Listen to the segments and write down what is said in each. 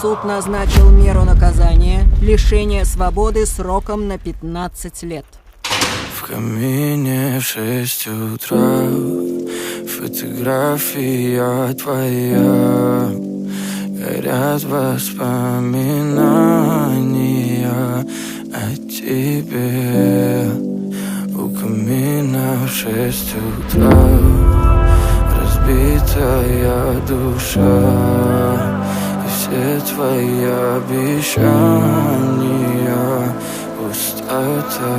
суд назначил меру наказания – лишение свободы сроком на 15 лет. В камине в 6 утра фотография твоя, горят воспоминания о тебе. У камина в 6 утра разбитая душа, и все твои обещания пустота.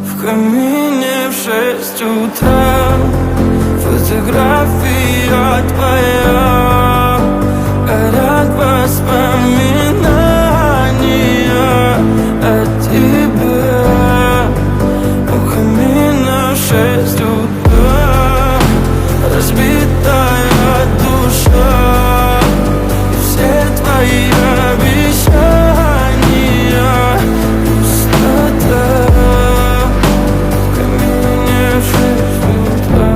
В камине в 6 утра фотография твоя, горят воспоминания о тебе. У камина в 6 утра разбитая душа, и все твои обещания пустота. В камине в 6 утра.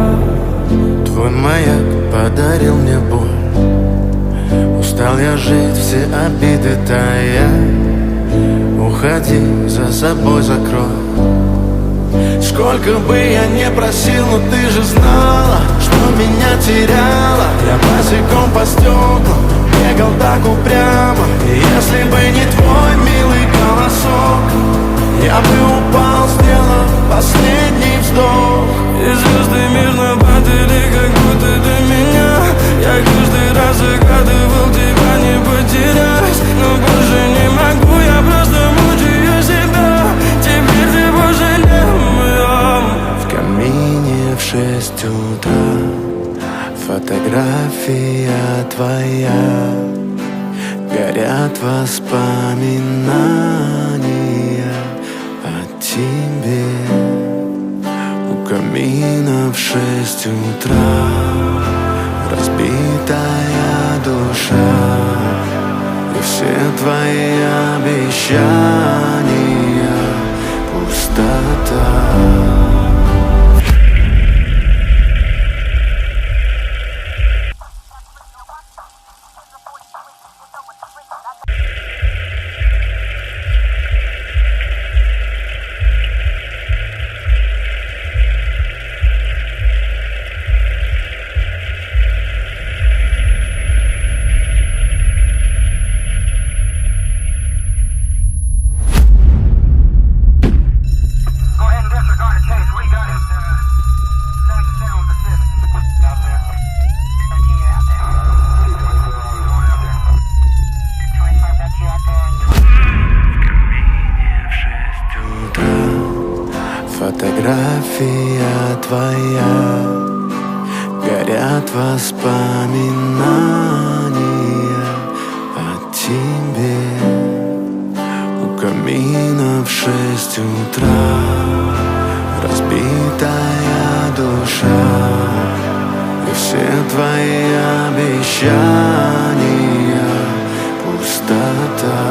Твой маяк подарил мне боль, устал я жить, все обиды тая. Уходи, за собой закрой. Сколько бы я не просил, но ты же знала, что меня теряла. Я босиком по стеклам бегал так упрямо, и если бы не твой милый голосок, я бы упал, сделав последний вздох. И звезды мирно падали, как будто до меня. Я каждый раз загадывал тебя не потерять, но больше не могу, я просто мучаю себя. Теперь ты пожалел моем. В камине в 6 утра фотография твоя, горят воспоминания о тебе. У камина в 6 утра разбитая душа, и все твои обещания пустота. Фотография твоя, горят воспоминания о тебе. У камина в 6 утра разбитая душа, и все твои обещания пустота.